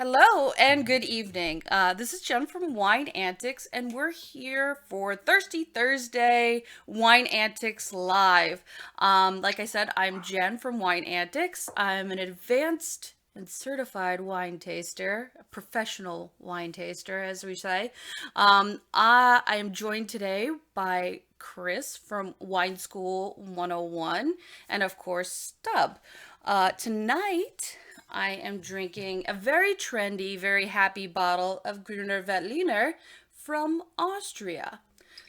Hello and good evening. This is Jen from Wine Antics, and we're here for Thirsty Thursday Wine Antics Live. Like I said, I'm Jen from Wine Antics. I'm an advanced and certified wine taster, a professional wine taster, as we say. I am joined today by Chris from Wine School 101, and of course, Stub. Tonight, I am drinking a very trendy, very happy bottle of Grüner Veltliner from Austria.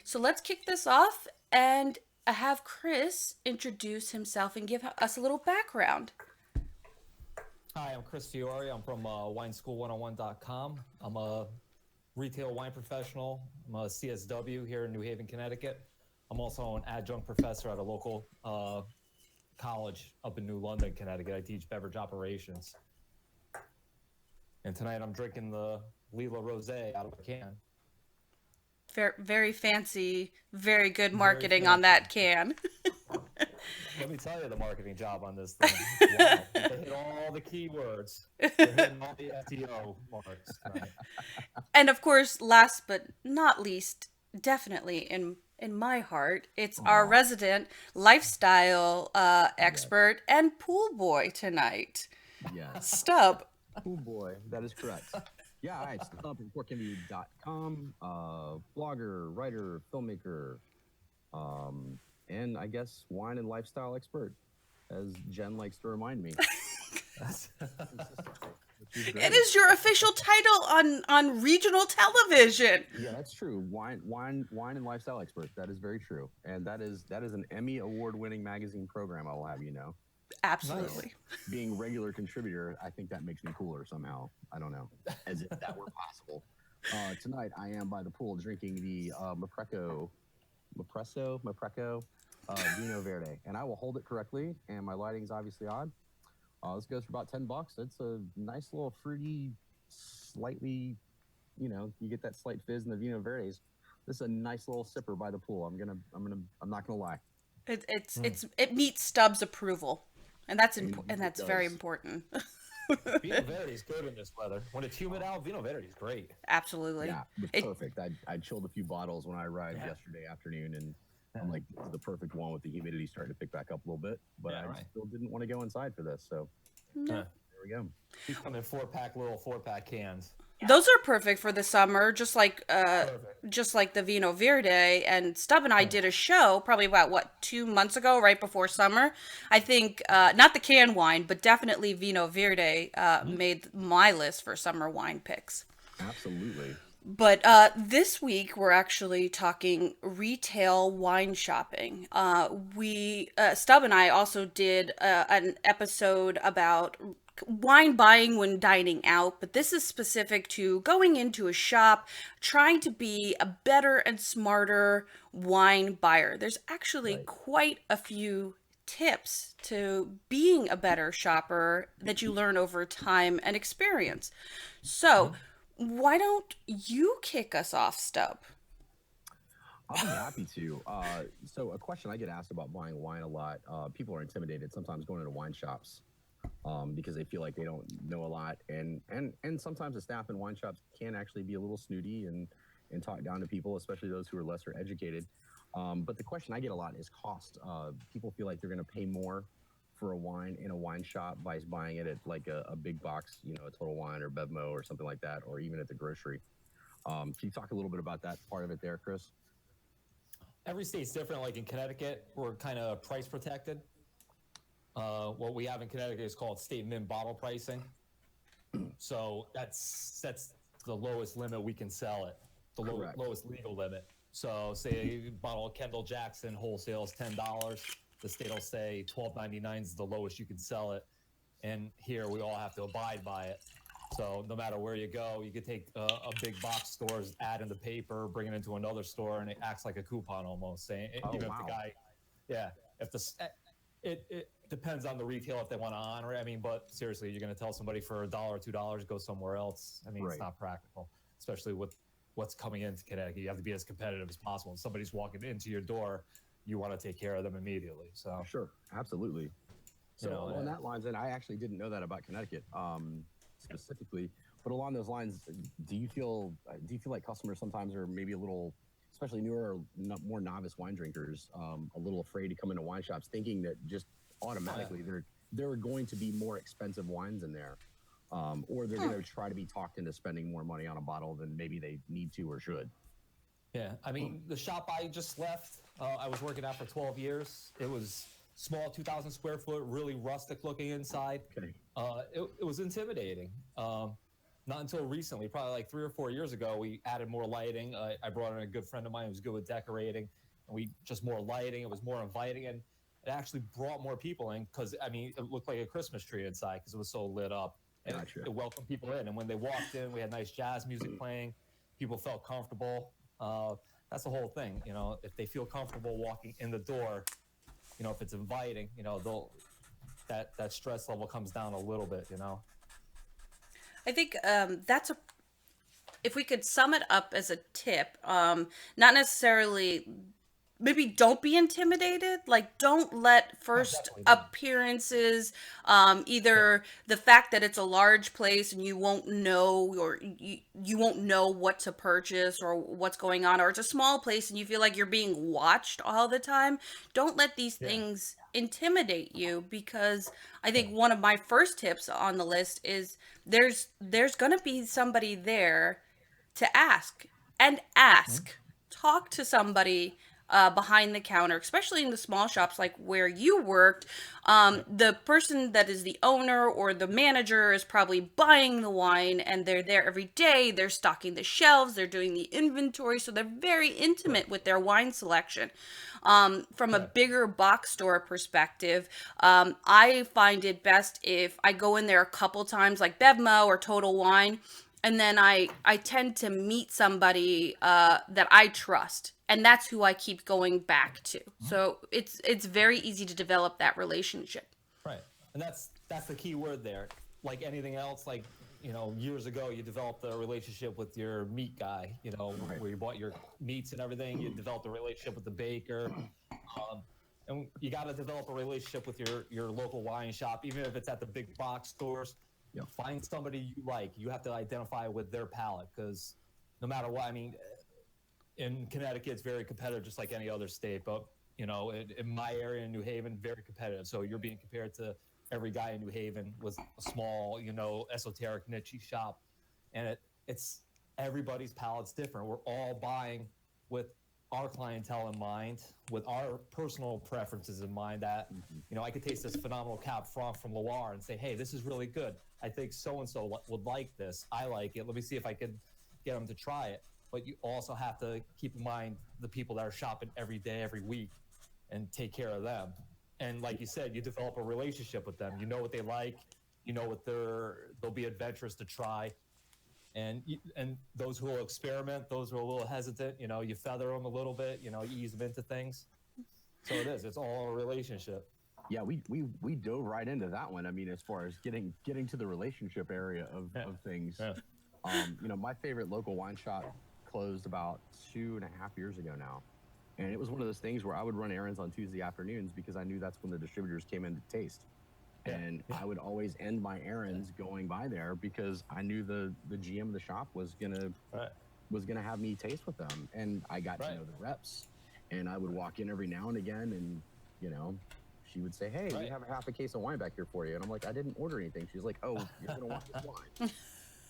So let's kick this off and have Chris introduce himself and give us a little background. Hi, I'm Chris Fiore. I'm from wineschool101.com. I'm a retail wine professional. I'm a CSW here in New Haven, Connecticut. I'm also an adjunct professor at a local college up in New London, Connecticut. I teach beverage operations. And tonight I'm drinking the Lila Rosé out of a can. Very, very fancy, very good Very marketing on fancy. that can. Let me tell you the marketing job on this thing. Wow. They hit all the keywords. They're hitting all the SEO marks tonight. And of course, last but not least, definitely in my heart, it's our Aw, resident lifestyle yes, expert and pool boy tonight, yes. Stub. Oh boy, that is correct. Yeah, all right. Stop from portcandy.com, blogger, writer, filmmaker, and I guess wine and lifestyle expert, as Jen likes to remind me consistently, which is It great. is your official title on regional television. Yeah, that's true. Wine, and lifestyle expert. That is very true, and that is an Emmy award-winning magazine program. I will have you know. Nice. Absolutely. Being regular contributor, I think that makes me cooler somehow. I don't know, as if that were possible. Tonight, I am by the pool drinking the Mapresso Vino Verde, and I will hold it correctly. And my lighting is obviously on. This goes for about $10. It's a nice little fruity, slightly, you get that slight fizz in the Vino Verdes. This is a nice little sipper by the pool. I'm not gonna lie. It meets Stubbs' approval, and Indeed, and it that's very does. important. Vino Verde is good in this weather. When it's humid out, Vino Verde is great. Absolutely. Yeah, it was It perfect. I chilled a few bottles when I arrived Yeah. yesterday afternoon, and I'm like, this is the perfect one with the humidity starting to pick back up a little bit. But Yeah, I right. still didn't want to go inside for this, so no. Huh. there we go. These come in little 4-pack cans. Those are perfect for the summer, Perfect. just like the Vino Verde. And Stubb and I Huh. did a show probably about what 2 months ago, right before summer. I think not the canned wine, but definitely Vino Verde Mhm. made my list for summer wine picks. Absolutely. But this week we're actually talking retail wine shopping. We Stubb and I also did an episode about wine buying when dining out, but this is specific to going into a shop, trying to be a better and smarter wine buyer. There's actually Right. quite a few tips to being a better shopper that you learn over time and experience. So, Mhm. why don't you kick us off, Stub? I'll be happy to. So a question I get asked about buying wine a lot. People are intimidated sometimes going into wine shops because they feel like they don't know a lot, and sometimes the staff in wine shops can actually be a little snooty and talk down to people, especially those who are lesser educated. But the question I get a lot is cost. People feel like they're going to pay more for a wine in a wine shop by buying it at like a big box, a Total Wine or Bevmo or something like that, or even at the grocery. Can you talk a little bit about that part of it there, Chris? Every state's different. Like in Connecticut, we're kind of price protected. What we have in Connecticut is called state min bottle pricing. So that's the lowest limit we can sell it, the Correct. lowest legal limit. So say a bottle of Kendall Jackson wholesale is $10. The state will say $12.99 is the lowest you can sell it, and here we all have to abide by it. So no matter where you go, you could take a big box store's ad in the paper, bring it into another store, and it acts like a coupon almost. Saying Oh even if the wow. guy, yeah, if the it depends on the retail if they want to honor it. I mean, but seriously, you're going to tell somebody for $1 or $2 go somewhere else. I mean, it's Right. not practical, especially with what's coming into Connecticut. You have to be as competitive as possible. If somebody's walking into your door, you want to take care of them immediately. So Sure. Absolutely. you So know, along that lines, and I actually didn't know that about Connecticut specifically. But along those lines, do you feel like customers sometimes are maybe a little, especially newer, or more novice wine drinkers, a little afraid to come into wine shops, thinking that just automatically there are going to be more expensive wines in there, or they're going to try to be talked into spending more money on a bottle than maybe they need to or should. Yeah, I mean, the shop I just left, I was working at for 12 years. It was small, 2,000 square foot, really rustic looking inside. Okay. It was intimidating. Not until recently, probably like 3 or 4 years ago, we added more lighting. I brought in a good friend of mine who's good with decorating, and we just more lighting. It was more inviting, and it actually brought more people in because, I mean, it looked like a Christmas tree inside because it was so lit up. And Gotcha. it welcomed people in. And when they walked in, we had nice jazz music playing. People felt comfortable. That's the whole thing. You know, if they feel comfortable walking in the door, you know, if it's inviting, you know, that stress level comes down a little bit, you know. I think that's a if we could sum it up as a tip, not necessarily maybe don't be intimidated. Like, don't let Oh, first definitely don't. appearances, either the fact that it's a large place and you won't know, or you won't know what to purchase or what's going on, or it's a small place and you feel like you're being watched all the time. Don't let these Yeah. things intimidate you, because I think one of my first tips on the list is there's going to be somebody there to ask, and ask. Talk to somebody behind the counter, especially in the small shops like where you worked. The person that is the owner or the manager is probably buying the wine, and they're there every day. They're stocking the shelves, they're doing the inventory, so they're very intimate with their wine selection. From a Right. bigger box store perspective, I find it best if I go in there a couple times, like Bevmo or Total Wine, and then I tend to meet somebody that I trust, and that's who I keep going back to. So it's very easy to develop that relationship. Right. And that's the key word there. Like anything else, like, you know, years ago you developed a relationship with your meat guy, you know, Right. where you bought your meats and everything. You developed a relationship with the baker. And you got to develop a relationship with your local wine shop, even if it's at the big box stores. Yep. Find somebody you like. You have to identify with their palate, because no matter what, I mean, in Connecticut, it's very competitive, just like any other state. But you know, in my area in New Haven, very competitive. So you're being compared to every guy in New Haven with a small, you know, esoteric niche shop, and it's everybody's palate's different. We're all buying with our clientele in mind, with our personal preferences in mind. That, you know, I could taste this phenomenal Cab Franc from Loire and say, hey, this is really good. I think so and so would like this. I like it. Let me see if I could get them to try it. But you also have to keep in mind the people that are shopping every day, every week, and take care of them. And like you said, you develop a relationship with them. You know what they like. You know what they'll be adventurous to try. And those who will experiment, those who are a little hesitant, you know, you feather them a little bit. You know, you ease them into things. So it is. It's all a relationship. Yeah, we dove right into that one. I mean, as far as getting to the relationship area of things. Yeah. You know, my favorite local wine shop closed about 2.5 years ago now. And it was one of those things where I would run errands on Tuesday afternoons because I knew that's when the distributors came in to taste. Yeah. And I would always end my errands going by there because I knew the GM of the shop was gonna have me taste with them. And I got to Right. know the reps. And I would walk in every now and again, and you know, she would say, "Hey, we have a half a case of wine back here for you." And I'm like, "I didn't order anything." She's like, "Oh, you're gonna want this wine."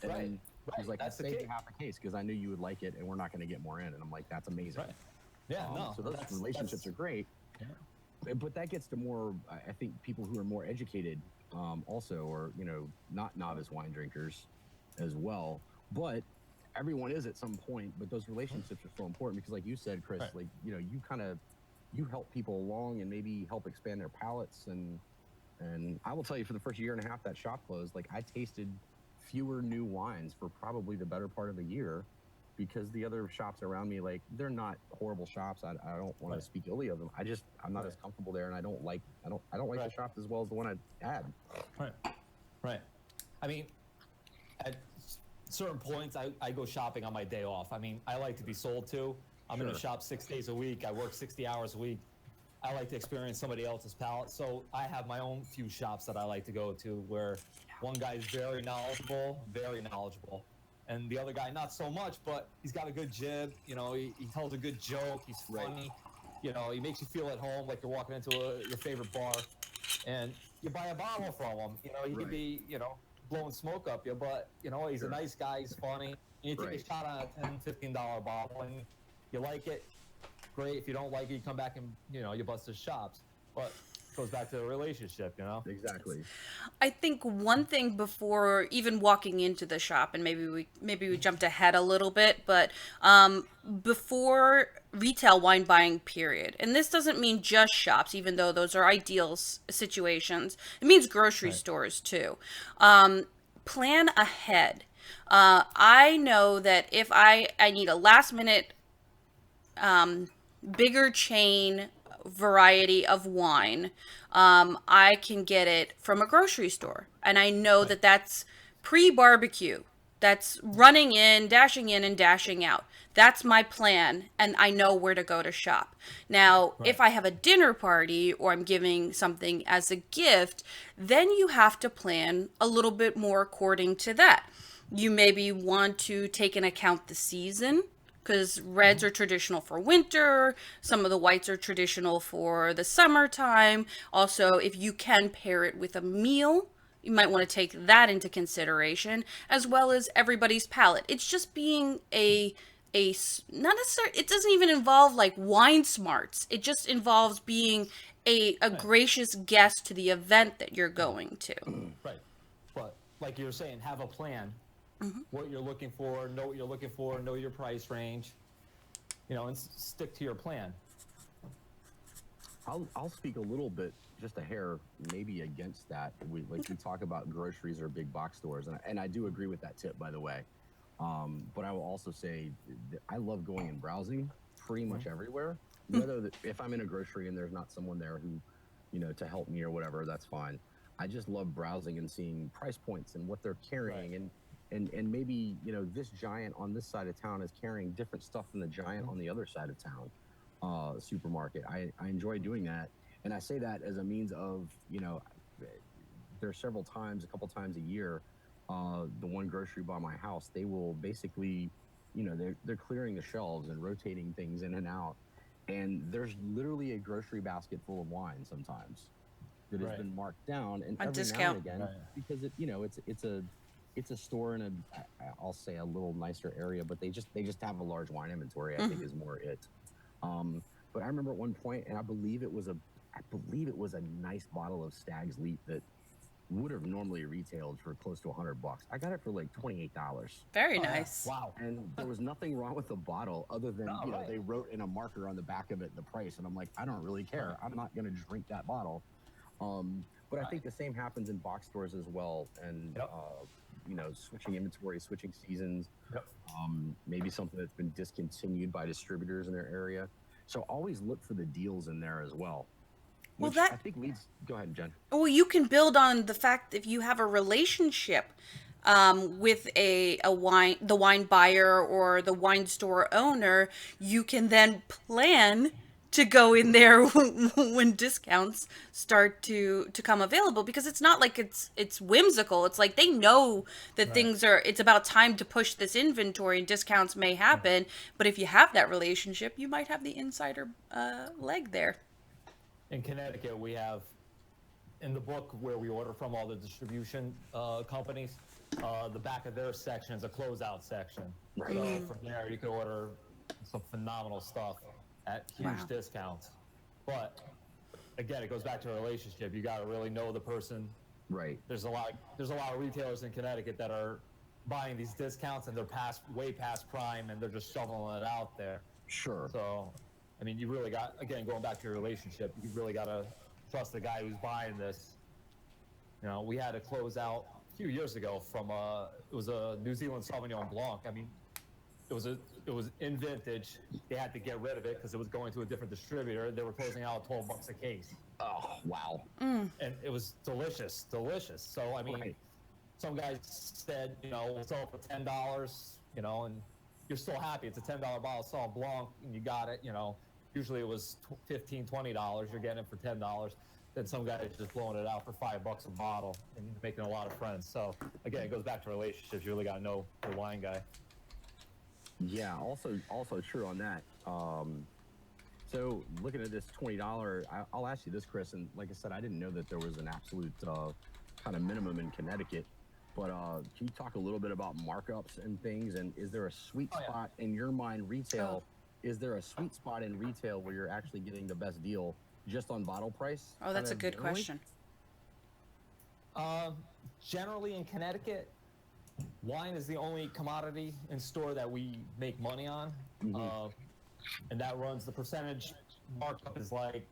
And Right. she's like, "I That's the saved key. you half a case because I knew you would like it, and we're not going to get more in." And I'm like, "That's amazing." Right. Yeah. No. So those relationships are great. Yeah. But that gets to more, I think, people who are more educated, also, or you know, not novice wine drinkers, as well. But everyone is at some point. But those relationships are so important because, like you said, Chris, Right. like you know, you help people along and maybe help expand their palates. And I will tell you, for the first year and a half that shop closed, like I tasted fewer new wines for probably the better part of the year, because the other shops around me, like, they're not horrible shops. I don't want to speak illy of them. I'm not as comfortable there, and I don't like the shops as well as the one I had. Right. Right. I mean, at certain points, I go shopping on my day off. I mean, I like to be sold to. I'm in a Sure. shop 6 days a week. I work 60 hours a week. I like to experience somebody else's palate. So I have my own few shops that I like to go to where One guy's very knowledgeable, and the other guy not so much, but he's got a good jib. You know, he tells a good joke. He's Right. funny. You know, he makes you feel at home, like you're walking into your favorite bar, and you buy a bottle from him. You know, he could Right. be, blowing smoke up you, but he's Sure. a nice guy. He's funny. And you take Right. a shot on a $10, $15 bottle, and you like it, great. If you don't like it, you come back and you bust his chops. But it goes back to the relationship. Exactly. I think one thing before even walking into the shop, and maybe we jumped ahead a little bit, but before retail wine buying period, and this doesn't mean just shops, even though those are ideal situations. It means grocery Right. stores too. Plan ahead. I know that if I need a last minute bigger chain variety of wine, I can get it from a grocery store. And I know Right. that that's pre barbecue. That's running in, dashing in, and dashing out. That's my plan, and I know where to go to shop. Now, if Right. I have a dinner party or I'm giving something as a gift, then you have to plan a little bit more according to that. You maybe want to take into account the season because reds are traditional for winter. Some of the whites are traditional for the summertime. Also, if you can pair it with a meal, you might want to take that into consideration, as well as everybody's palate. It's just being not necessarily, it doesn't even involve like wine smarts. It just involves being a Right. gracious guest to the event that you're going to. Right. But like you were saying, have a plan. What you're looking for, know what you're looking for, know your price range, and stick to your plan. I'll speak a little bit, just a hair, maybe against that. We talk about groceries or big box stores, and I do agree with that tip, by the way. But I will also say that I love going and browsing pretty much everywhere. If I'm in a grocery and there's not someone there who, to help me or whatever, that's fine. I just love browsing and seeing price points and what they're carrying, Right. and maybe this giant on this side of town is carrying different stuff than the giant on the other side of town supermarket. I enjoy doing that, and I say that as a means of there's a couple times a year, the one grocery by my house, they will basically, they're clearing the shelves and rotating things in and out, and there's literally a grocery basket full of wine sometimes that has Right. been marked down, and On every now and discount. again, Right. because it's a store in I'll say a little nicer area, but they just have a large wine inventory. I think is more it. But I remember at one point, and I believe it was a nice bottle of Stag's Leap that would have normally retailed for close to $100. I got it for like $28. Very Oh, yeah. nice. Wow. And there was nothing wrong with the bottle other than No, right. they wrote in a marker on the back of it the price, and I'm like, I don't really care. I'm not going to drink that bottle. But I think the same happens in box stores as well, and Yep. switching inventory, switching seasons, Yep. maybe something that's been discontinued by distributors in their area. So always look for the deals in there as well. Well, Which that I think leads. Go ahead, Jen. Well, you can build on the fact if you have a relationship with the wine buyer or the wine store owner, you can then plan to go in there when discounts start to come available, because it's not like it's whimsical. It's like they know that Right. it's about time to push this inventory and discounts may happen. But if you have that relationship, you might have the insider leg there. In Connecticut, we have in the book where we order from all the distribution companies, the back of their section is a closeout section. Right. So from there, you can order some phenomenal stuff at huge Wow. discounts. But again, it goes back to a relationship. You got to really know the person. Right. There's a lot of retailers in Connecticut that are buying these discounts and they're way past prime, and they're just shoveling it out there. Sure. So, I mean, you really got, again, going back to your relationship, you really got to trust the guy who's buying this. We had to close out a few years ago from it was a New Zealand Sauvignon Blanc. I mean, it was in vintage. They had to get rid of it because it was going to a different distributor. They were closing out $12 a case, Oh wow. and it was delicious. So I mean, Right. some guys said, we'll sell it for $10, and you're still happy. It's a $10 bottle of Sauvignon Blanc, and you got it. Usually it was $15, $20. You're getting it for $10. than some guys just blowing it out for $5 a bottle and making a lot of friends. So again, it goes back to relationships. You really got to know the wine guy. Yeah, also true on that. So looking at this $20, I'll ask you this, Chris, and like I said, I didn't know that there was an absolute kind of minimum in Connecticut. But can you talk a little bit about markups and things? And is there a sweet spot in your mind, retail? Is there a sweet spot in retail where you're actually getting the best deal just on bottle price? Oh, that's a kind of good generally? question. Generally in Connecticut, wine is the only commodity in store that we make money on. And that runs, the percentage markup is like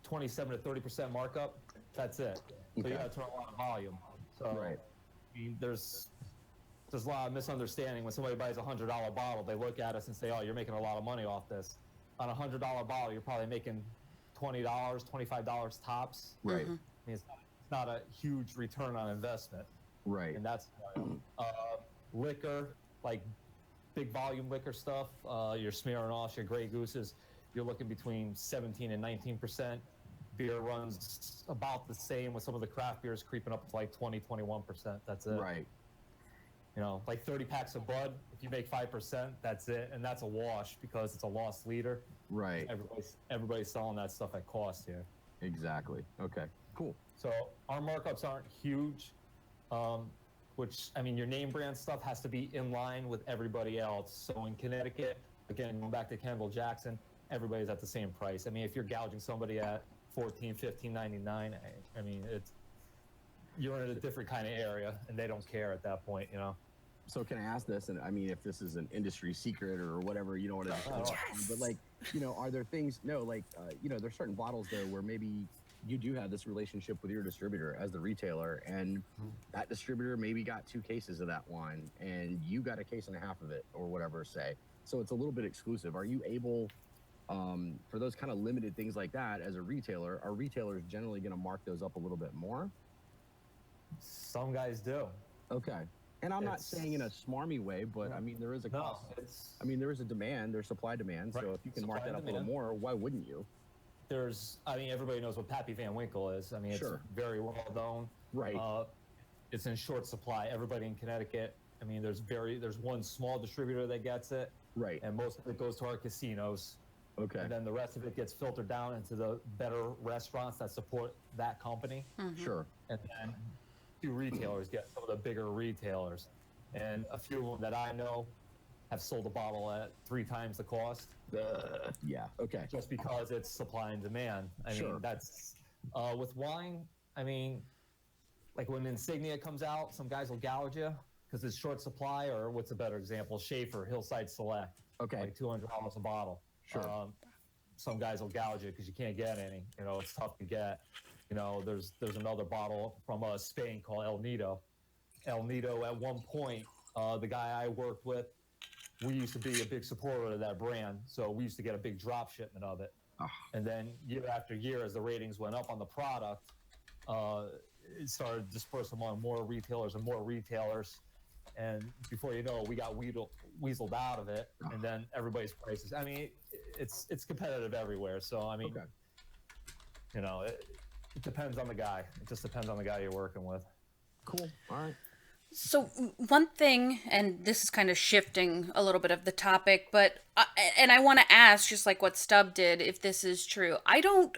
27 to 30% markup. That's it. So you got to turn a lot of volume. So Right. I mean, there's a lot of misunderstanding. When somebody buys a $100 bottle, they look at us and say, "Oh, you're making a lot of money off this." On a $100 bottle, you're probably making $20, $25 tops. Right. I mean, it's not a huge return on investment, Right. and that's liquor, like big volume liquor stuff. Your Smirnoffs, your Grey Gooses, you're looking between 17 and 19%. Beer runs about the same, with some of the craft beers creeping up to like 20, 21%. That's it. Right. You know, like 30 packs of Bud, if you make 5%, that's it. And that's a wash because it's a lost leader. Right. Everybody's selling that stuff at cost here. Exactly. Okay. Cool. So our markups aren't huge, which, I mean, your name brand stuff has to be in line with everybody else. So in Connecticut, again, going back to Kendall Jackson, everybody's at the same price. I mean, if you're gouging somebody at $14, $15.99, I mean, you're in a different kind of area, and they don't care at that point, you know. So can I ask this? And I mean, if this is an industry secret or whatever, you don't want to. Yes. But like, are there things? No, like, there's certain bottles though where maybe you do have this relationship with your distributor as the retailer, and that distributor maybe got 2 cases of that wine, and you got a case and a half of it, or whatever. Say, so it's a little bit exclusive. Are you able? For those kind of limited things like that, as a retailer, are retailers generally going to mark those up a little bit more? Some guys do. Okay. And I'm not saying in a smarmy way, but I mean, there is a cost. I mean, there is a demand, there's supply demand. Right. So if you can Supply mark that and up a little demand. more, why wouldn't you? I mean, everybody knows what Pappy Van Winkle is. I mean, it's Sure. very well known. Right. It's in short supply. Everybody in Connecticut, I mean, there's one small distributor that gets it, Right. and most of it goes to our casinos. Okay. And then the rest of it gets filtered down into the better restaurants that support that company. Sure. And then 2 retailers get some of the bigger retailers. And a few of them that I know have sold a bottle at 3 times the cost. Yeah. Okay. Just because it's supply and demand. I Sure. mean, that's with wine. I mean, like when Insignia comes out, some guys will gouge you because it's short supply. Or what's a better example? Schaefer, Hillside Select. Okay. Like $200 a bottle. Sure. Some guys will gouge you because you can't get any. You know, it's tough to get. You know, there's another bottle from Spain called El Nido. El Nido, at one point, the guy I worked with, we used to be a big supporter of that brand, so we used to get a big drop shipment of it. And then year after year, as the ratings went up on the product, it started dispersing among more retailers and more retailers. And before you know it, we got weaseled out of it, and then everybody's prices. I mean, it's competitive everywhere. So I mean, Okay. you know, it depends on the guy. It just depends on the guy you're working with. Cool. All right. So one thing, and this is kind of shifting a little bit of the topic, but I want to ask, just like what Stubb did, if this is true. I don't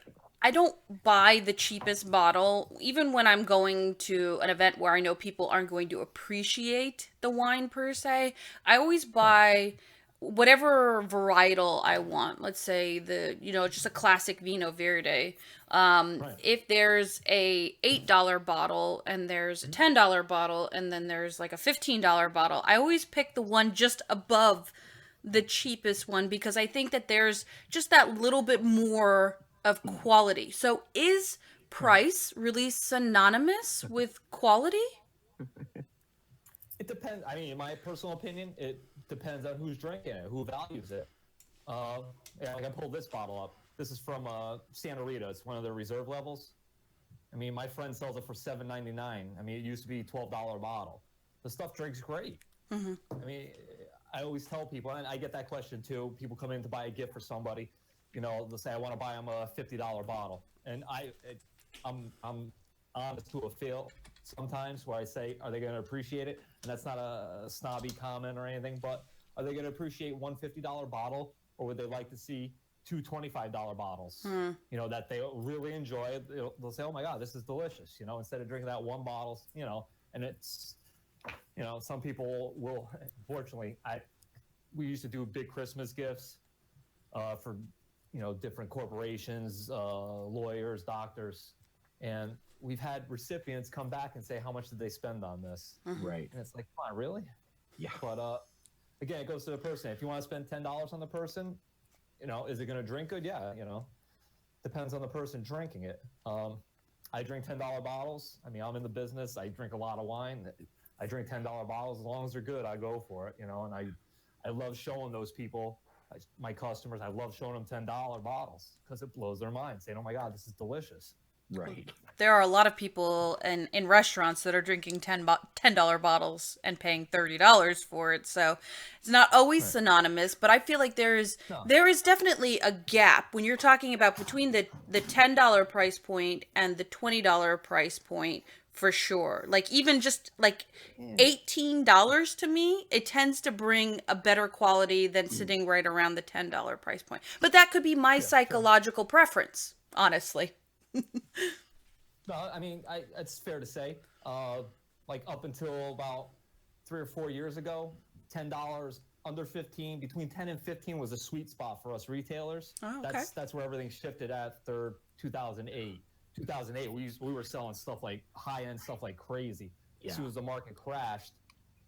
buy the cheapest bottle, even when I'm going to an event where I know people aren't going to appreciate the wine per se. I always buy whatever varietal I want. Let's say just a classic Vino Verde. If there's a $8 bottle and there's a $10 bottle and then there's like a $15 bottle, I always pick the one just above the cheapest one because I think that there's just that little bit more of quality. So is price really synonymous with quality? It depends. I mean, in my personal opinion, it depends on who's drinking it, who values it. Like I pulled this bottle up. This is from Santa Rita. It's one of their reserve levels. I mean, my friend sells it for $7.99. I mean, it used to be $12 a bottle. The stuff drinks great. I mean, I always tell people, and I get that question too. People come in to buy a gift for somebody. you know, they'll say, I want to buy them a $50 bottle. And I'm honest to a fail sometimes where I say, are they going to appreciate it? And that's not a snobby comment or anything, but are they going to appreciate one $50 bottle, or would they like to see two $25 bottles, you know, that they really enjoy? They'll say, oh my God, this is delicious, you know, instead of drinking that one bottle, you know. And it's, you know, some people will, fortunately, we used to do big Christmas gifts for, you know, different corporations, lawyers, doctors, and we've had recipients come back and say, how much did they spend on this? Right. And it's like, come on, really? Yeah. But again, it goes to the person. If you want to spend $10 on the person, you know, is it going to drink good? Yeah, you know, depends on the person drinking it. I drink $10 bottles. I mean, I'm in the business. I drink a lot of wine. I drink $10 bottles. As long as they're good, I go for it, you know. And I love showing those people, my customers, I love showing them $10 bottles because it blows their mind, saying, oh my God, this is delicious. Right. There are a lot of people in restaurants that are drinking $10 bottles and paying $30 for it. So it's not always synonymous, but I feel like there is definitely a gap when you're talking about between the $10 price point and the $20 price point, for sure. Like even just like $18 to me, it tends to bring a better quality than sitting right around the $10 price point. But that could be my psychological preference, honestly. No, I mean, it's fair to say. Like up until about 3 or 4 years ago, $10 under 15, between 10 and 15 was a sweet spot for us retailers. Oh, okay. That's where everything shifted after 2008. 2008, we were selling stuff like high-end stuff like crazy. Yeah. As soon as the market crashed,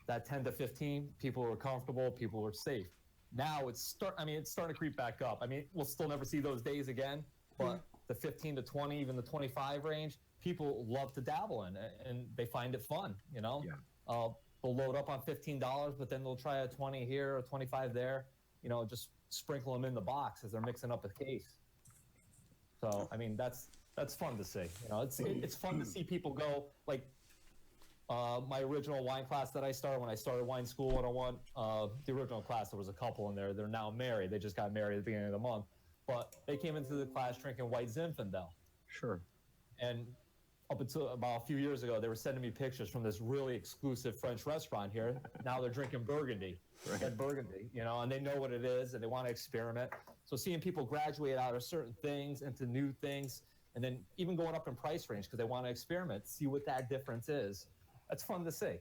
that 10 to 15, people were comfortable, people were safe. Now it's starting to creep back up. I mean, we'll still never see those days again, but the 15 to 20, even the 25 range, people love to dabble in it, and they find it fun, you know? Yeah. They'll load up on $15, but then they'll try a 20 here or 25 there, you know, just sprinkle them in the box as they're mixing up a case. So, I mean, that's fun to see. You know, it's fun to see people go, like, my original wine class that I started when I started Wine School 101, the original class, there was a couple in there. They're now married. They just got married at the beginning of the month. But they came into the class drinking white Zinfandel. Sure. And up until about a few years ago, they were sending me pictures from this really exclusive French restaurant here. Now they're drinking Burgundy, red Burgundy, you know, and they know what it is and they want to experiment. So seeing people graduate out of certain things into new things, and then even going up in price range because they want to experiment, see what that difference is. That's fun to see.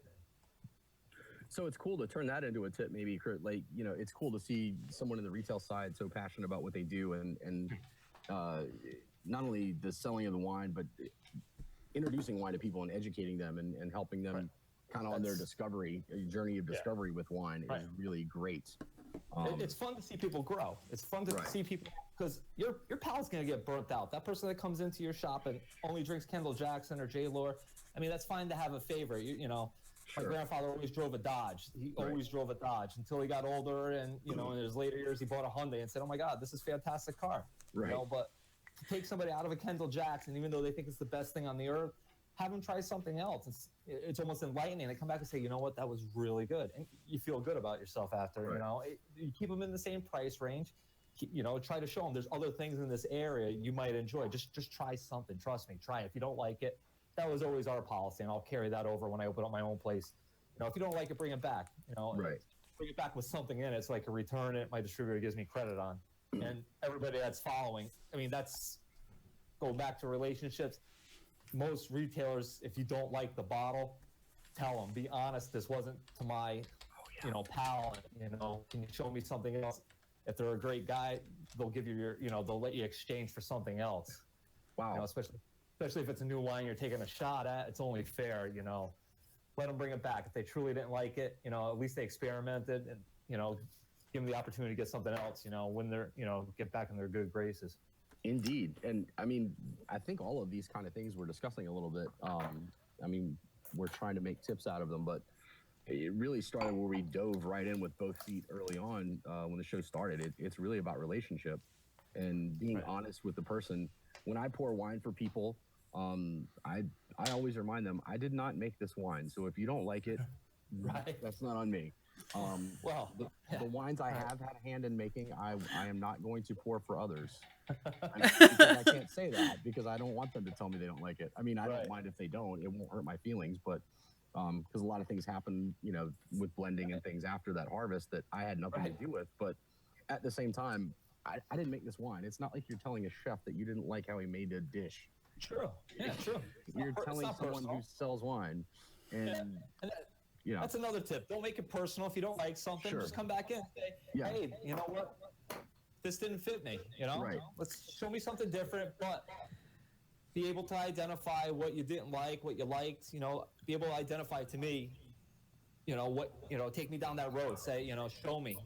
So it's cool to turn that into a tip, maybe, Kurt. Like, you know, it's cool to see someone in the retail side so passionate about what they do, and not only the selling of the wine, but introducing wine to people and educating them and helping them kind of on their journey of discovery with wine is really great. It's fun to see people grow. It's fun to see people, because your pal's going to get burnt out. That person that comes into your shop and only drinks Kendall Jackson or J. Lore, I mean, that's fine to have a favorite. You know, my grandfather always drove a Dodge. He always drove a Dodge until he got older, and you know, in his later years, he bought a Hyundai and said, "Oh my God, this is a fantastic car." Right. You know, but to take somebody out of a Kendall Jackson, even though they think it's the best thing on the earth, have them try something else. It's almost enlightening. They come back and say, you know what, that was really good. And you feel good about yourself after, you know. You keep them in the same price range. You know, try to show them there's other things in this area you might enjoy. Just try something. Trust me, try it. If you don't like it, that was always our policy, and I'll carry that over when I open up my own place. You know, if you don't like it, bring it back. You know, bring it back with something in it so I can return it. My distributor gives me credit on. And everybody that's following, I mean, that's going back to relationships. Most retailers, if you don't like the bottle, tell them, be honest, this wasn't to my, you know, pal, you know, can you show me something else? If they're a great guy, they'll give you your, you know, they'll let you exchange for something else. Wow. You know, especially if it's a new wine you're taking a shot at, it's only fair, you know. Let them bring it back. If they truly didn't like it, you know, at least they experimented, and, you know, give them the opportunity to get something else, you know, when they're, you know, get back in their good graces. Indeed. And I mean, I think all of these kind of things we're discussing a little bit. I mean, we're trying to make tips out of them, but it really started where we dove right in with both feet early on when the show started. It's really about relationship and being honest with the person. When I pour wine for people, I always remind them, I did not make this wine. So if you don't like it, that's not on me. Well, The yeah. the wines I All right. have had a hand in making, I am not going to pour for others. Because I can't say that because I don't want them to tell me they don't like it. I mean, I don't Right. mind if they don't; it won't hurt my feelings. But because a lot of things happen, with blending and things after that harvest that I had nothing to Right. do with. But at the same time, I didn't make this wine. It's not like you're telling a chef that you didn't like how he made a dish. True. Yeah. True. You're It's telling not someone who personal. sells wine, Yeah. and And you know, that's another tip. Don't make it personal. If you don't like something, sure, just come back in and say, yeah, hey, you know what? This didn't fit me. right, Let's show me something different, but be able to identify what you didn't like, what you liked, be able to identify to me, take me down that road. Say, show me.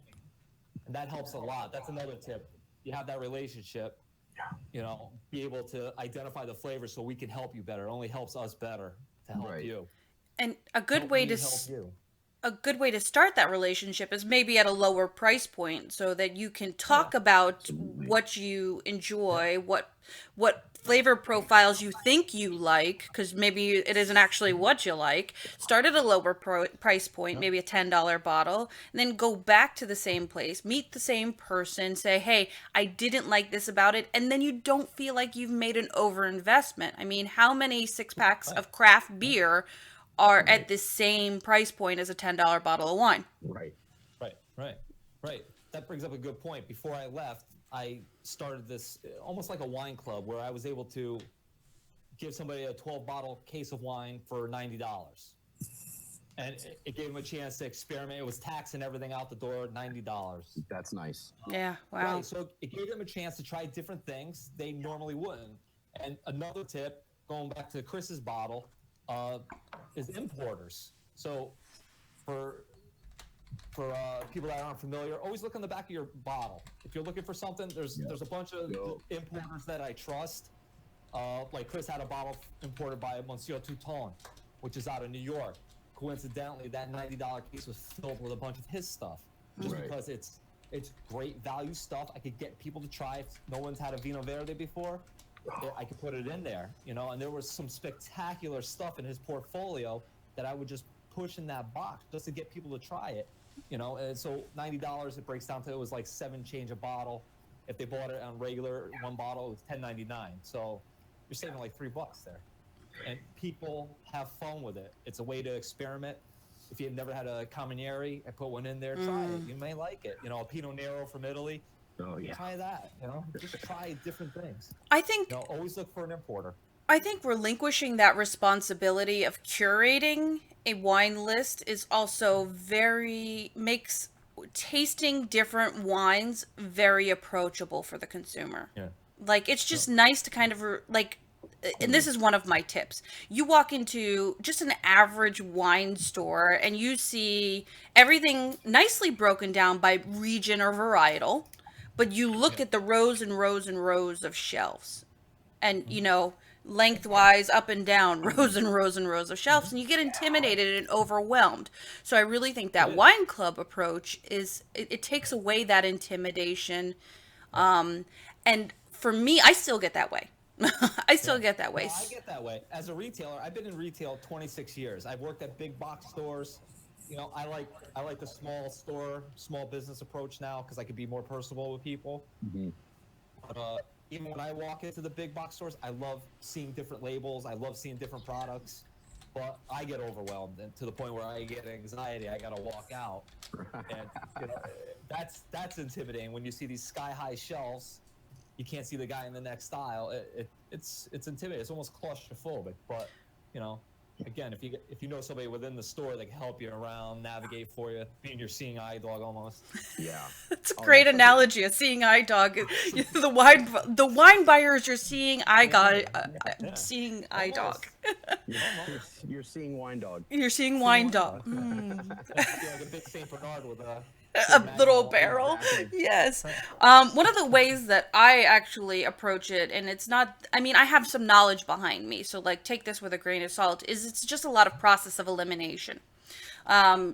And that helps a lot. That's another tip. You have that relationship, be able to identify the flavors so we can help you better. It only helps us better to help right, you. And Help me help you. a good way to start that relationship is maybe at a lower price point so that you can Oh yeah. talk about absolutely, what you Yep. enjoy, what flavor profiles you think you like, because maybe it isn't actually what you like. Start at a lower price point, Yep. maybe a $10 bottle, and then go back to the same place, meet the same person, say, hey, I didn't like this about it, and then you don't feel like you've made an overinvestment. I mean, how many six packs Right. of craft Yep. beer are right, at the same price point as a $10 bottle of wine? right, Right, right, right. That brings up a good point. Before I left, I started this almost like a wine club where I was able to give somebody a 12 bottle case of wine for $90. And it gave them a chance to experiment. It was tax and everything out the door, $90. that's nice. Yeah, wow. Right. So it gave them a chance to try different things they normally wouldn't. And another tip, going back to Chris's bottle, uh, is importers. So for people that aren't familiar, always look on the back of your bottle. If you're looking for something, there's Yep. there's a bunch of Yep. importers that I trust. Like Chris had a bottle imported by Monsieur Touton, which is out of New York. Coincidentally, that $90 case was filled with a bunch of his stuff, just Right. because it's great value stuff. I could get people to try. If no one's had a Vino Verde before, I could put it in there, And there was some spectacular stuff in his portfolio that I would just push in that box just to get people to try it, And so $90, it breaks down to it was like seven change a bottle. If they bought it on regular one bottle, it was $10.99. So you're saving like $3 there, and people have fun with it. It's a way to experiment. If you've never had a Carmenere, I put one in there. Try it. You may like it. A Pinot Nero from Italy. Oh yeah, Try that. Just try different things. I think Always look for an importer. I think relinquishing that responsibility of curating a wine list is also very makes tasting different wines very approachable for the consumer. Yeah. Like it's Yep. just nice to kind of like and this is one of my tips. You walk into just an average wine store and you see everything nicely broken down by region or varietal, but you look Yep. at the rows and rows and rows of shelves and Mhm. lengthwise up and down rows and rows and rows of shelves, and you get intimidated and overwhelmed. So I really think It that is. wine club approach it takes away that intimidation. Yep. And for me, I still get that way. I still Yeah. get that No, way. I get that way. As a retailer, I've been in retail 26 years. I've worked at big box stores. I like the small store, small business approach now because I can be more personable with people. Mhm. But even when I walk into the big box stores, I love seeing different labels. I love seeing different products. But I get overwhelmed and to the point where I get anxiety. I gotta walk out, and that's intimidating when you see these sky high shelves. You can't see the guy in the next aisle. It's intimidating. It's almost claustrophobic. But you know, again, if you know somebody within the store that can help you around, navigate for you, being your seeing eye dog almost. Yeah. It's a Oh, great that's such a analogy. A seeing eye dog. The wine buyer is your seeing eye Yeah, god. yeah, Seeing eye dog. almost, you're, you're, almost. you're seeing wine dog. You're seeing Seeing wine wine dog. dog. Yeah, like a big Saint Bernard with a big A little magnum. barrel. Exactly. Yes. One of the ways that I actually approach it, and it's not, I mean, I have some knowledge behind me, so like take this with a grain of salt, is it's just a lot of process of elimination.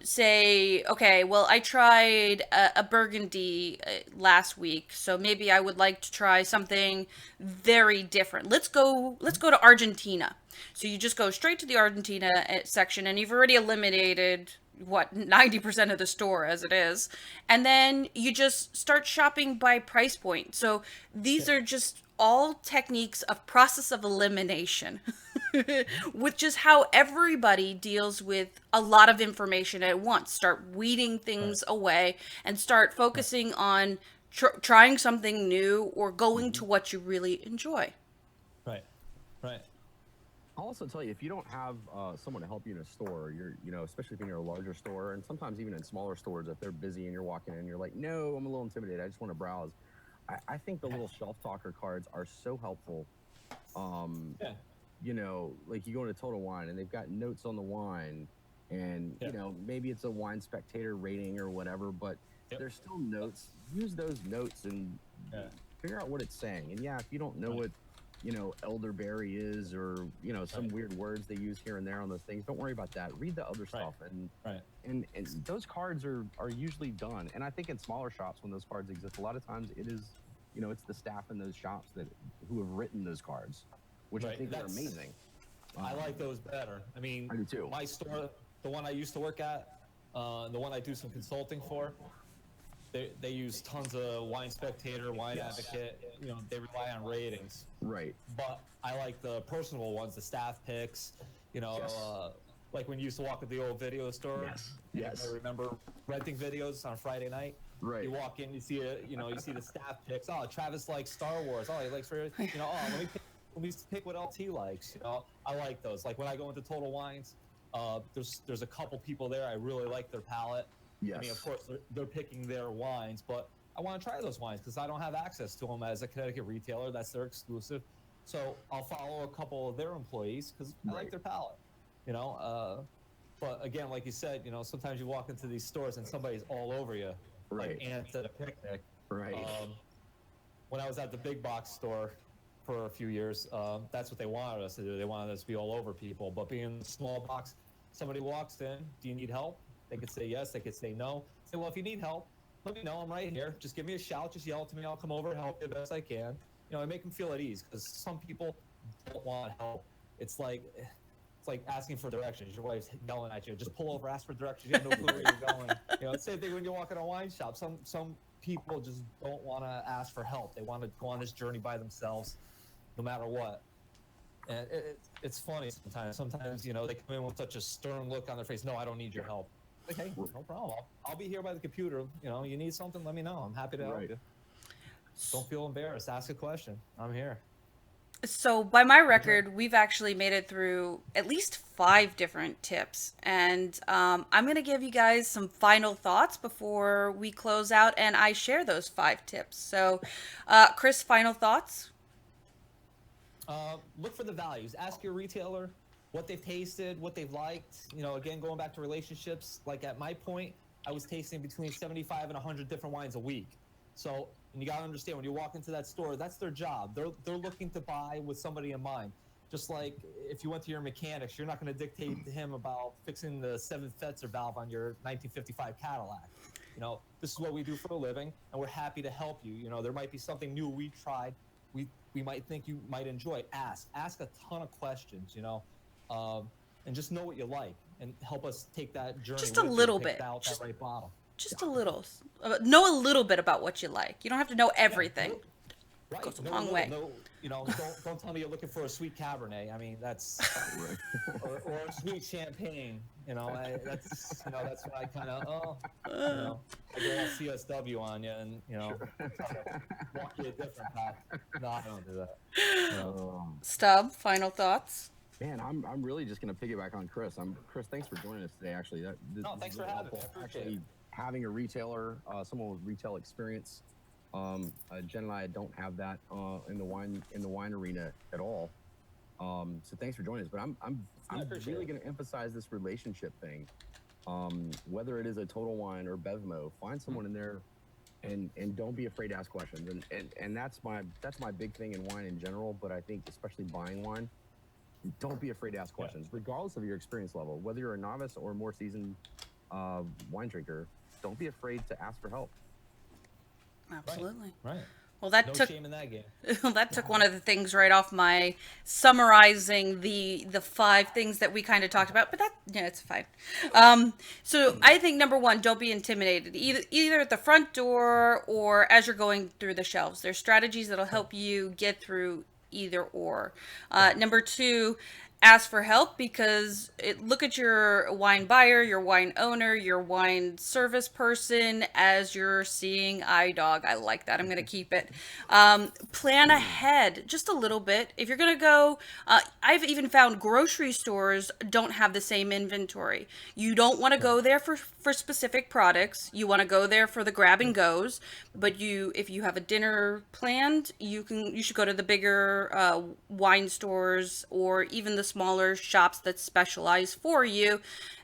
Say, okay, well, I tried a Burgundy last week, so maybe I would like to try something very different. Let's go to Argentina. So you just go straight to the Argentina section, and you've already eliminated what 90% of the store as it is, and then you just start shopping by price point. So these are just all techniques of process of elimination, which is how everybody deals with a lot of information at once. Start weeding Right. things away and start focusing on trying something new or going Mhm. to what you really enjoy. Right. Right. I'll also tell you, if you don't have someone to help you in a store, especially if you're in a larger store, and sometimes even in smaller stores, if they're busy and you're walking in, you're like, no, I'm a little intimidated. I just want to browse. I think the Yeah. little shelf talker cards are so helpful. Um, Yeah. like you go into Total Wine and they've got notes on the wine, and Yeah. maybe it's a wine spectator rating or whatever, but Yep. there's still notes. Use those notes and Yeah. figure out what it's saying. And yeah, if you don't know Right. what elderberry is, or some Right. weird words they use here and there on those things, don't worry about that. Read the other Right. stuff, and Right. and those cards are usually done. And I think in smaller shops, when those cards exist, a lot of times it is, it's the staff in those shops that who have written those cards, which I Right. think are amazing. I like those better. I mean, I do too. my store, the one I used to work at, the one I do some consulting for, they use tons of Wine Spectator, Wine Yes. Advocate. They rely on ratings. Right. But I like the personal ones, the staff picks. Yes. Like when you used to walk at the old video store. Yes. And Yes. I remember renting videos on Friday night. Right. You walk in, you see you see the staff picks. Oh, Travis likes Star Wars. Oh, he likes oh, let me pick what else he likes. I like those. Like when I go into Total Wines, there's a couple people there. I really like their palate. Yes. I mean, of course, they're picking their wines, but I want to try those wines because I don't have access to them as a Connecticut retailer. That's their exclusive. So I'll follow a couple of their employees because I like their palate. But again, like you said, sometimes you walk into these stores and somebody's all over you, Right. like ants at a picnic. Right. When I was at the big box store for a few years, that's what they wanted us to do. They wanted us to be all over people. But being in the small box, somebody walks in, do you need help? They could say yes, they could say no. Say, well, if you need help, let me know. I'm right here. Just give me a shout. Just yell to me. I'll come over, help you the best I can. I make them feel at ease because some people don't want help. It's like asking for directions. Your wife's yelling at you. Just pull over, ask for directions. You have no clue where you're going. Same thing when you walk in a wine shop. Some people just don't want to ask for help. They want to go on this journey by themselves, no matter what. And it's funny sometimes. Sometimes they come in with such a stern look on their face. No, I don't need your help. Like, hey, no problem. I'll be here by the computer. You need something, let me know. I'm happy to help you. Don't feel embarrassed. Ask a question. I'm here. So, by my record, we've actually made it through at least 5 different tips. And I'm going to give you guys some final thoughts before we close out and I share those 5 tips. So, Chris, final thoughts? Look for the values. Ask your retailer what they've tasted, what they've liked. Again, going back to relationships, like at my point, I was tasting between 75 and 100 different wines a week. So, and you got to understand, when you walk into that store, that's their job. They're looking to buy with somebody in mind. Just like if you went to your mechanics, you're not going to dictate to him about fixing the 7th Fetzer valve on your 1955 Cadillac. This is what we do for a living, and we're happy to help you. There might be something new we tried. We might think you might enjoy. Ask a ton of questions, and just know what you like, and help us take that journey. Just a with you, little pick bit. out that right bottle. Just a little. Know a little bit about what you like. You don't have to know everything. Yeah, right. Goes a long way. Don't tell me you're looking for a sweet Cabernet. I mean, that's or a sweet champagne. That's that's what I kind of I go all CSW on you, and walk you a different path. No, I don't do that. Stub, final thoughts? Man, I'm really just gonna piggyback on Chris. Chris. Thanks for joining us today. Actually, No, thanks for having me. I appreciate Actually, it. having a retailer, someone with retail experience. Jen and I don't have that in the wine arena at all. So thanks for joining us. But I'm appreciate really it. going to emphasize this relationship thing. Whether it is a Total Wine or Bevmo, find someone in there, and don't be afraid to ask questions. And that's my big thing in wine in general. But I think especially buying wine, don't be afraid to ask questions, regardless of your experience level. Whether you're a novice or a more seasoned wine drinker, don't be afraid to ask for help. Absolutely. Right. Well, that No took shame in that game. that took one of the things right off my summarizing the five things that we kind of talked about, but that yeah, it's fine. So I think number one, don't be intimidated either at the front door or as you're going through the shelves. There's strategies that'll help you get through either or. Number two, ask for help because look at your wine buyer, your wine owner, your wine service person as your seeing eye dog. I like that. I'm going to keep it. Plan ahead just a little bit. If you're going to go, I've even found grocery stores don't have the same inventory. You don't want to go there for specific products. You want to go there for the grab and goes. But if you have a dinner planned, you should go to the bigger wine stores or even the smaller shops that specialize for you.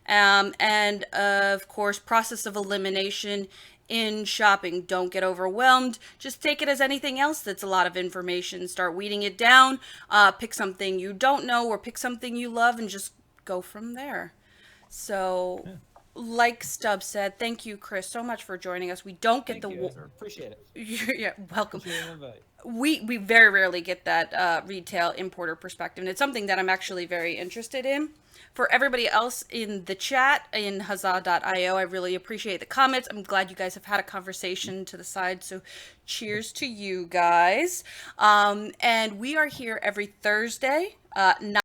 And of course, process of elimination in shopping. Don't get overwhelmed. Just take it as anything else that's a lot of information. Start weeding it down. Pick something you don't know or pick something you love and just go from there. So, like Stubb said, thank you, Chris, so much for joining us. We don't get Thank the you. Appreciate it. yeah, welcome. Appreciate the invite. We very rarely get that retail importer perspective, and it's something that I'm actually very interested in. For everybody else in the chat in huzzah.io, I really appreciate the comments. I'm glad you guys have had a conversation to the side, so cheers to you guys. And we are here every Thursday,